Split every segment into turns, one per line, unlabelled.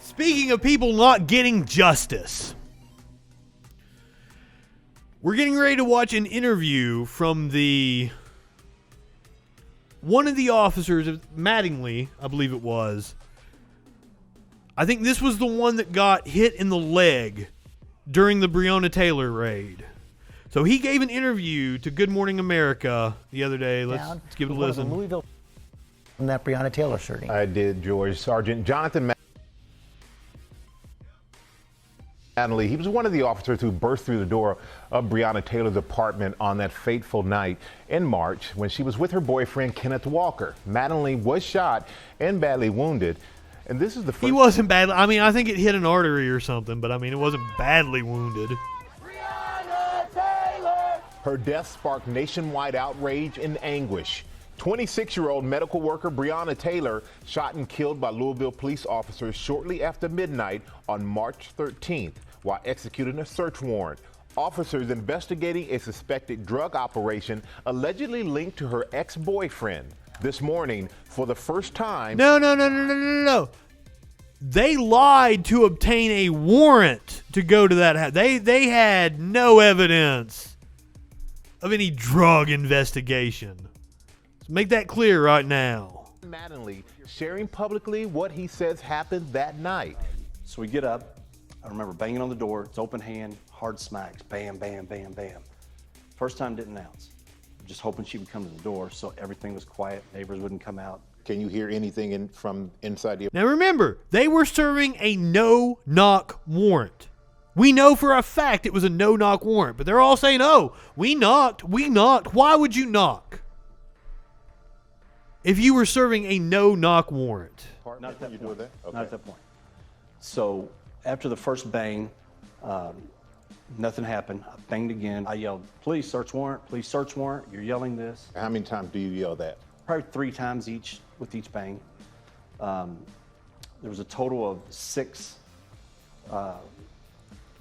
Speaking of people not getting justice, we're getting ready to watch an interview from one of the officers of Mattingly, I believe it was. I think this was the one that got hit in the leg during the Breonna Taylor raid. So he gave an interview to Good Morning America the other day. Let's give it a listen.
Louisville from that Breonna Taylor shooting.
I did, George. Sergeant Jonathan Mattingly, he was one of the officers who burst through the door of Breonna Taylor's apartment on that fateful night in March when she was with her boyfriend, Kenneth Walker. Mattingly was shot and badly wounded. And this is the first...
He wasn't badly... I mean, I think it hit an artery or something, but I mean, it wasn't badly wounded.
Her death sparked nationwide outrage and anguish. 26-year-old medical worker Breonna Taylor shot and killed by Louisville police officers shortly after midnight on March 13th while executing a search warrant. Officers investigating a suspected drug operation allegedly linked to her ex-boyfriend. This morning, for the first time...
No. They lied to obtain a warrant to go to that house. They had no evidence of any drug investigation. Let's make that clear right now.
Mattingly sharing publicly what he says happened that night.
So we get up. I remember banging on the door. It's open hand, hard smacks. Bam, bam, bam, bam. First time didn't announce. Just hoping she would come to the door so everything was quiet, neighbors wouldn't come out.
Can you hear anything from inside the...
Now remember, they were serving a no-knock warrant. We know for a fact it was a no-knock warrant, but they're all saying, oh, we knocked. Why would you knock if you were serving a no-knock warrant?
Not at that point. Okay. Not at that point. So after the first bang, nothing happened. I banged again. I yelled, please search warrant, please search warrant. You're yelling this.
How many times do you yell that?
Probably 3 times each with each bang. There was a total of 6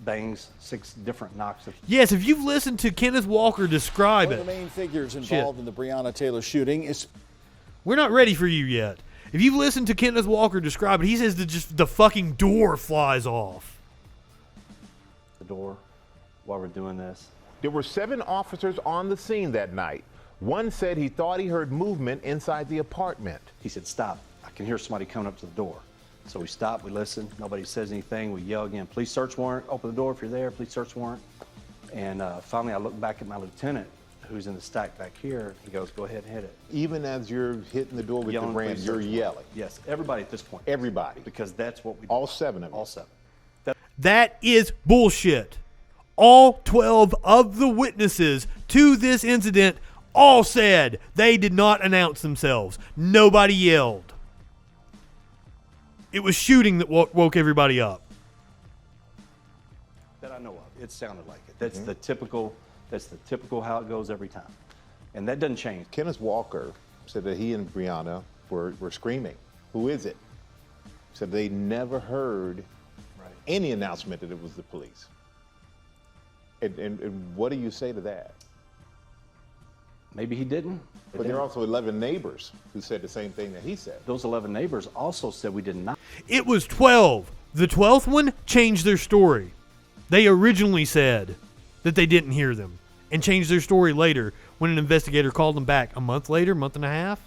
bangs, 6 different knocks.
Yes, if you've listened to Kenneth Walker describe
One of the main figures involved in the Breonna Taylor shooting is...
We're not ready for you yet. If you've listened to Kenneth Walker describe it, he says that just the fucking door flies off.
The door while we're doing this.
There were 7 officers on the scene that night. One said he thought he heard movement inside the apartment.
He said, stop. I can hear somebody coming up to the door. So we stop, we listen. Nobody says anything. We yell again, please search warrant. Open the door if you're there. Please search warrant. And finally, I look back at my lieutenant, who's in the stack back here. He goes, go ahead and hit it.
Even as you're hitting the door with
Yelling,
the brand, you're yelling.
Yes, everybody at this point.
Everybody.
Because that's what we do.
All 7 of them.
All 7.
That is bullshit. All 12 of the witnesses to this incident all said they did not announce themselves. Nobody yelled. It was shooting that woke everybody up.
That I know of. It sounded like it. That's the typical how it goes every time. And that doesn't change.
Kenneth Walker said that he and Breonna were screaming, who is it? Said they never heard any announcement that it was the police. And what do you say to that?
Maybe he didn't.
But there are also 11 neighbors who said the same thing that he said.
Those 11 neighbors also said we did not.
It was 12. The 12th one changed their story. They originally said that they didn't hear them and changed their story later when an investigator called them back a month later, month and a half.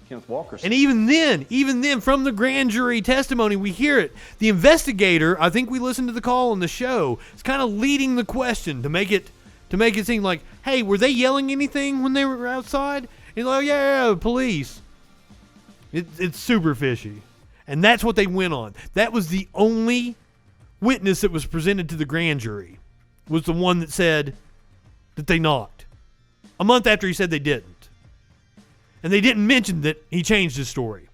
Kenneth Walker said.
And even then, from the grand jury testimony, we hear it. The investigator, I think we listened to the call on the show, is kind of leading the question to make it seem like, hey, were they yelling anything when they were outside? And he's like, yeah, police. It's super fishy. And that's what they went on. That was the only witness that was presented to the grand jury, was the one that said that they knocked. A month after he said they didn't. And they didn't mention that he changed his story.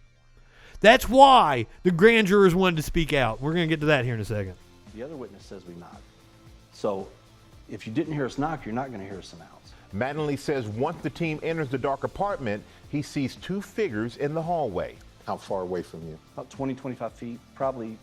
That's why the grand jurors wanted to speak out. We're going to get to that here in a second.
The other witness says we knocked. So if you didn't hear us knock, you're not going to hear us announce.
Mattingly says once the team enters the dark apartment, he sees 2 figures in the hallway. How far away from you?
About 20, 25 feet. Probably,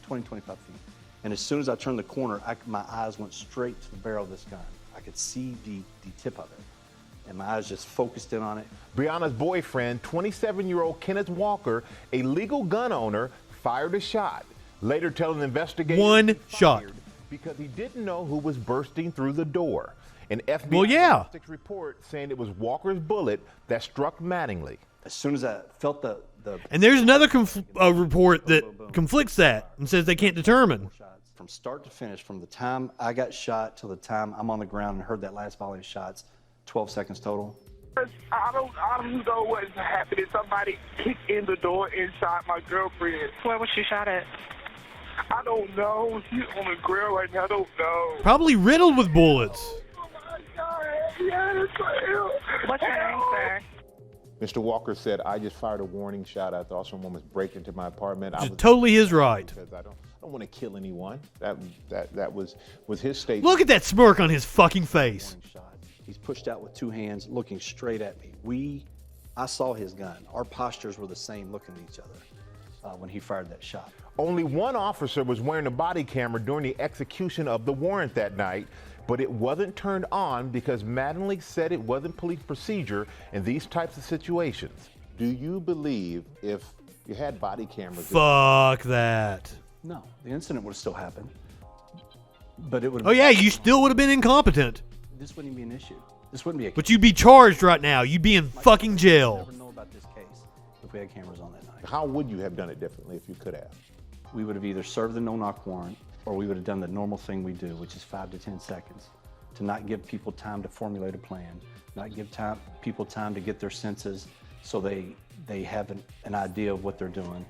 20, 25 feet. And as soon as I turned the corner, my eyes went straight to the barrel of this gun. I could see the tip of it. and my eyes just focused in on it.
Breonna's boyfriend, 27-year-old Kenneth Walker, a legal gun owner, fired a shot, later telling investigators
One
he
shot.
fired because he didn't know who was bursting through the door. An FBI
Well, yeah.
ballistics report saying it was Walker's bullet that struck Mattingly.
As soon as I felt the
And there's another report that conflicts that and says they can't determine.
shots, from start to finish, from the time I got shot till the time I'm on the ground and heard that last volley of shots, 12 seconds total.
I don't know what's happening. Somebody kicked in the door and shot my girlfriend.
Where was she shot at?
I don't know. She's on the grill right now. I don't know.
Probably riddled with bullets.
Oh my God. Yes,
What's your name, sir?
Mr. Walker said, I just fired a warning shot. I thought someone was breaking into my apartment. I
Which is
was
totally his right.
because I don't want to kill anyone. That was his statement.
Look at that smirk on his fucking face.
Warning shot. He's pushed out with two hands, looking straight at me. I saw his gun. Our postures were the same, looking at each other when he fired that shot.
Only one officer was wearing a body camera during the execution of the warrant that night, but it wasn't turned on because Mattingly said it wasn't police procedure in these types of situations. Do you believe if you had body cameras?
Fuck that.
No, the incident would have still happened, but it would.
Oh yeah, you still would have been incompetent.
This wouldn't be an issue. This wouldn't be a.
But you'd be charged right now. You'd be in fucking
We'd
jail.
never know about this case if we had cameras on that night.
How would you have done it differently if you could have?
We would have either served the no-knock warrant, or we would have done the normal thing we do, which is 5 to 10 seconds, to not give people time to formulate a plan, not give people time to get their senses, so they have an idea of what they're doing.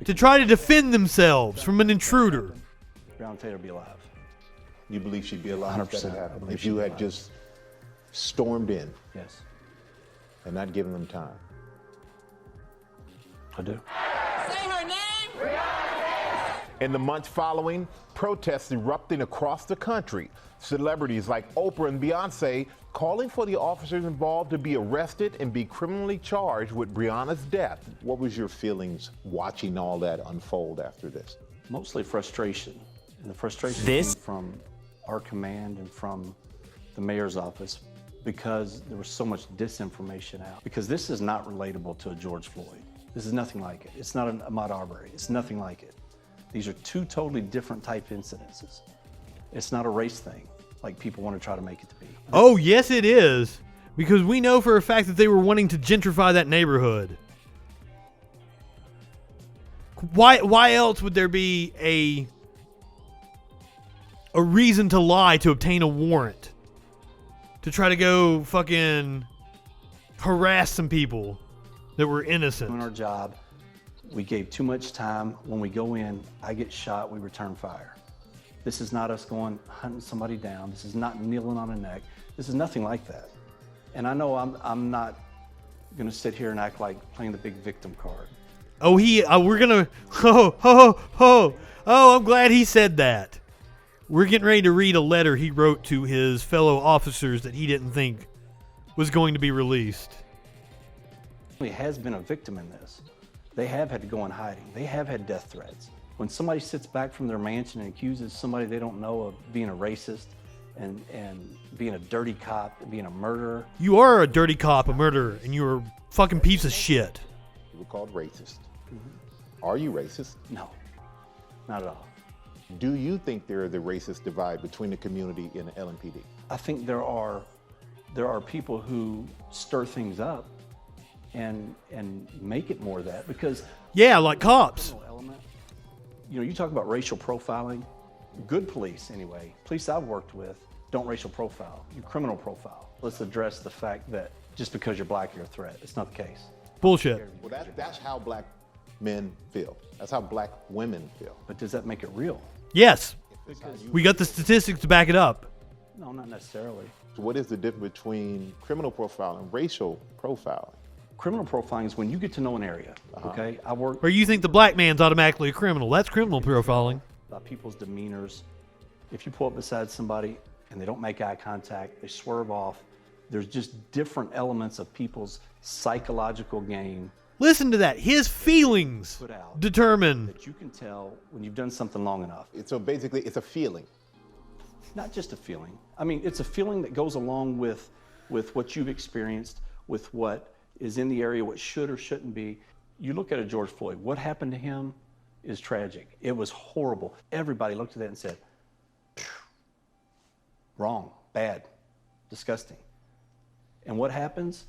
To try to defend themselves from an intruder.
Breonna Taylor be alive.
You believe she'd be alive if that
100%.
had
I
happened?
believe
If you
she'd be
had
alive.
just stormed in
Yes,
and not given them time?
I do.
In the months following, protests erupting across the country. Celebrities like Oprah and Beyonce calling for the officers involved to be arrested and be criminally charged with Breonna's death. What was your feelings watching all that unfold after this?
Mostly frustration. And the frustration came from our command and from the mayor's office because there was so much disinformation out. Because this is not relatable to a George Floyd. This is nothing like it. It's not an Ahmaud Arbery. It's nothing like it. These are two totally different type incidences. It's not a race thing like people want to try to make it to be.
Oh, yes it is. Because we know for a fact that they were wanting to gentrify that neighborhood. Why else would there be a reason to lie to obtain a warrant? To try to go fucking harass some people that were innocent.
Doing our job, we gave too much time. When we go in, I get shot, we return fire. This is not us going hunting somebody down. This is not kneeling on a neck. This is nothing like that. And I know I'm not gonna sit here and act like playing the big victim card.
Oh, we're gonna, I'm glad he said that. We're getting ready to read a letter he wrote to his fellow officers that he didn't think was going to be released.
He has been a victim in this. They have had to go in hiding. They have had death threats. When somebody sits back from their mansion and accuses somebody they don't know of being a racist and being a dirty cop, and being a murderer.
You are a dirty cop, a murderer, and you're a fucking piece of shit.
You were called racist. Mm-hmm. Are you racist?
No, not at all.
Do you think there is a racist divide between the community and the LMPD?
I think there are people who stir things up and make it more of that because
Yeah, like cops.
element. You know, you talk about racial profiling. Good police, anyway, police I've worked with don't racial profile. You criminal profile. Let's address the fact that just because you're black, you're a threat. It's not the case.
Bullshit.
Well, that's how black men feel. That's how black women feel.
But does that make it real?
Yes. We got the statistics to back it up.
No, not necessarily.
So what is the difference between criminal profiling and racial profiling?
Criminal profiling is when you get to know an area, okay? I work
Or you think the black man's automatically a criminal. That's criminal profiling.
about people's demeanors. If you pull up beside somebody and they don't make eye contact, they swerve off, there's just different elements of people's psychological game
Listen to that. His feelings
Put out.
determine.
that you can tell when you've done something long enough.
So basically, it's a feeling.
Not just a feeling. I mean, it's a feeling that goes along with with what you've experienced, with what is in the area, what should or shouldn't be. You look at a George Floyd, what happened to him is tragic. It was horrible. Everybody looked at that and said, wrong, bad, disgusting. And what happens?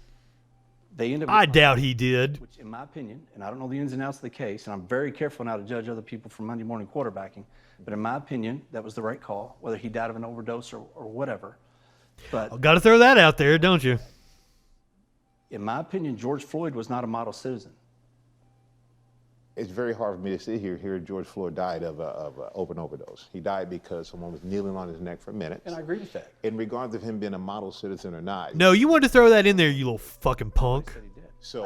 They end up.
I doubt he did.
Which, in my opinion, and I don't know the ins and outs of the case, and I'm very careful now to judge other people for Monday morning quarterbacking, but in my opinion, that was the right call, whether he died of an overdose or whatever. But
Got to throw that out there, don't you?
in my opinion, George Floyd was not a model citizen.
It's very hard for me to sit here George Floyd died of an open overdose. He died because someone was kneeling on his neck for minutes.
And I agree with that.
In regards of him being a model citizen or not.
No, you wanted to throw that in there, you little fucking punk.
I said he did.
So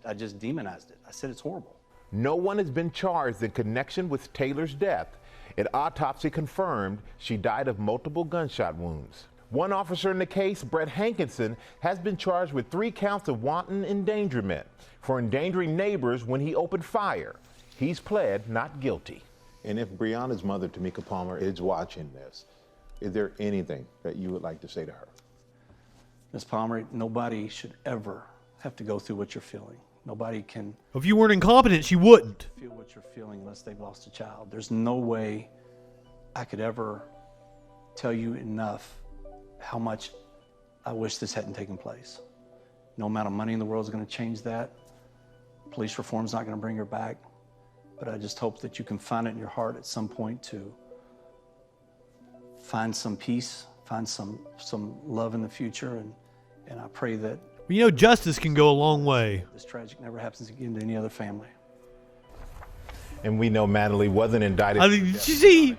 I just demonized it. I said it's horrible.
No one has been charged in connection with Taylor's death. An autopsy confirmed she died of multiple gunshot wounds. One officer in the case, Brett Hankinson, has been charged with 3 counts of wanton endangerment for endangering neighbors when he opened fire. He's pled not guilty. And if Breonna's mother, Tamika Palmer, is watching this, is there anything that you would like to say to her?
Ms. Palmer, nobody should ever have to go through what you're feeling. Nobody can
If you weren't incompetent, she wouldn't.
feel what you're feeling unless they've lost a child. There's no way I could ever tell you enough how much I wish this hadn't taken place. No amount of money in the world is going to change that. Police reform is not going to bring her back. But I just hope that you can find it in your heart at some point to find some peace, find some love in the future. And I pray that
You know, justice can go a long way.
this tragic never happens again to any other family.
And we know Mattingly wasn't indicted.
I mean, did you see?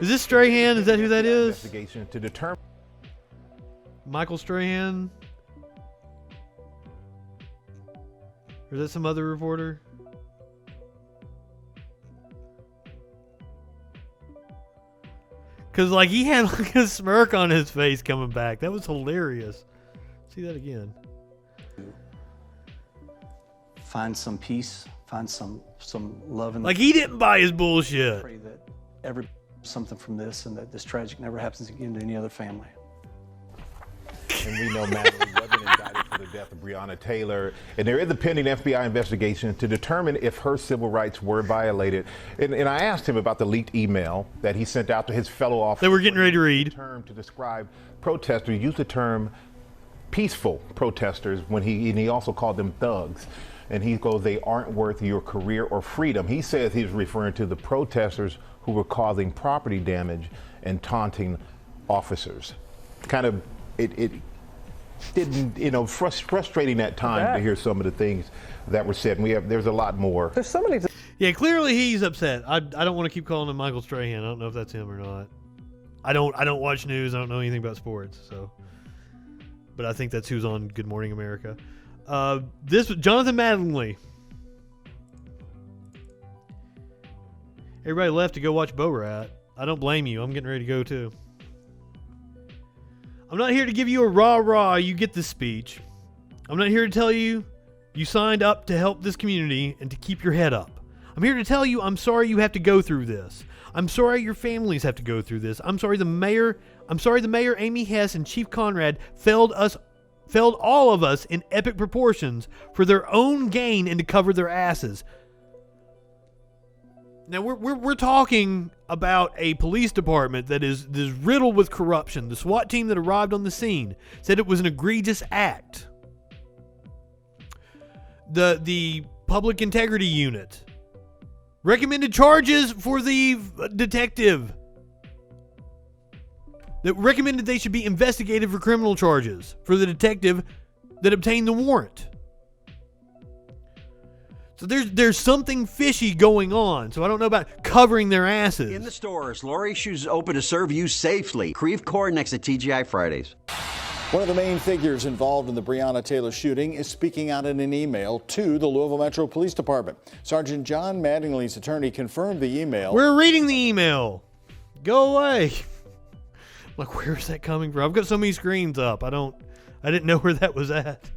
Is this Strahan? Is that who that is?
Investigation to determine.
Michael Strahan? Or is that some other reporter? Because, like, he had like a smirk on his face coming back. That was hilarious. See that again.
Find some peace, find some love in the
Like, he didn't buy his bullshit.
pray that every something from this and that this tragic never happens again to any other family.
And we know Mattingly wasn't indicted for the death of Breonna Taylor. And there is a pending FBI investigation to determine if her civil rights were violated. And I asked him about the leaked email that he sent out to his fellow officers.
They were getting ready to read.
Term to describe protesters, used the term peaceful protesters when he also called them thugs. And he goes, they aren't worth your career or freedom. He says he's referring to the protesters who were causing property damage and taunting officers. Kind of, it didn't, frustrating at times to hear some of the things that were said. And there's a lot more.
There's so many.
Yeah, clearly he's upset. I don't want to keep calling him Michael Strahan. I don't know if that's him or not. I don't watch news. I don't know anything about sports. So, but I think that's who's on Good Morning America. This was Jonathan Mattingly. Everybody left to go watch Bo Rat. I don't blame you. I'm getting ready to go too. I'm not here to give you a rah-rah, you get this speech. I'm not here to tell you you signed up to help this community and to keep your head up. I'm here to tell you I'm sorry you have to go through this. I'm sorry your families have to go through this. I'm sorry the mayor, Amy Hess, and Chief Conrad failed all of us in epic proportions for their own gain and to cover their asses. Now we're talking about a police department that is riddled with corruption. The SWAT team that arrived on the scene said it was an egregious act. The public integrity unit recommended charges for the detective. That recommended they should be investigated for criminal charges for the detective that obtained the warrant. So there's something fishy going on. So I don't know about covering their asses.
In the stores, Lori Shoes open to serve you safely. Creve Coeur next to TGI Fridays.
One of the main figures involved in the Breonna Taylor shooting is speaking out in an email to the Louisville Metro Police Department. Sergeant John Mattingly's attorney confirmed the email.
We're reading the email. Go away. Like, where's that coming from? I've got so many screens up. I didn't know where that was at.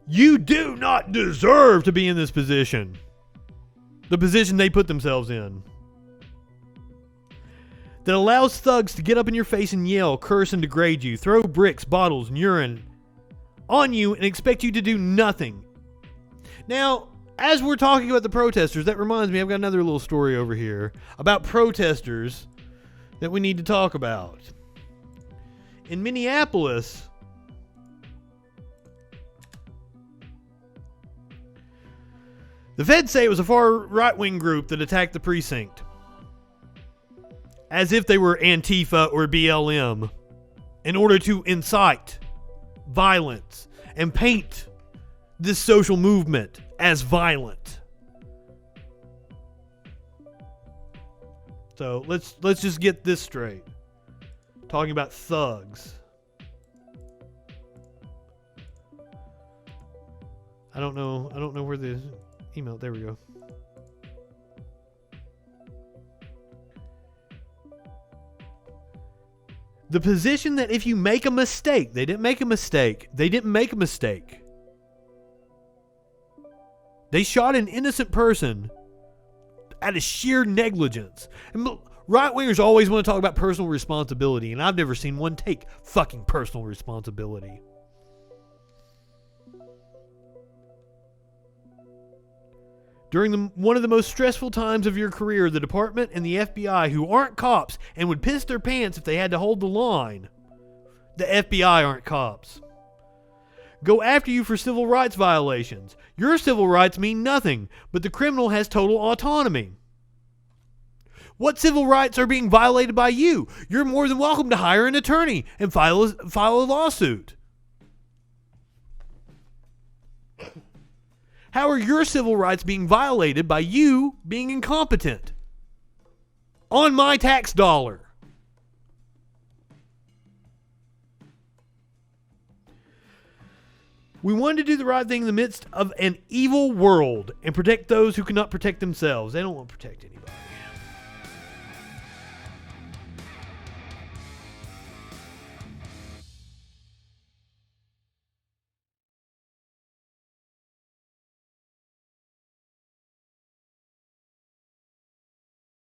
You do not deserve to be in this position. The position they put themselves in. that allows thugs to get up in your face and yell, curse, and degrade you, throw bricks, bottles, and urine on you and expect you to do nothing. Now, as we're talking about the protesters, that reminds me, I've got another little story over here about protesters that we need to talk about. In Minneapolis, the feds say it was a far right-wing group that attacked the precinct, as if they were Antifa or BLM, in order to incite violence and paint this social movement as violent. So let's just get this straight. Talking about thugs. I don't know where the email. There we go. The position that if you make a mistake, they didn't make a mistake. They shot an innocent person out of sheer negligence. And right-wingers always want to talk about personal responsibility, and I've never seen one take fucking personal responsibility. During one of the most stressful times of your career, the department and the FBI, who aren't cops and would piss their pants if they had to hold the line, the FBI aren't cops, go after you for civil rights violations. Your civil rights mean nothing, but the criminal has total autonomy. What civil rights are being violated by you? You're more than welcome to hire an attorney and file a lawsuit. How are your civil rights being violated by you being incompetent? On my tax dollar. We wanted to do the right thing in the midst of an evil world and protect those who cannot protect themselves. They don't want to protect anybody.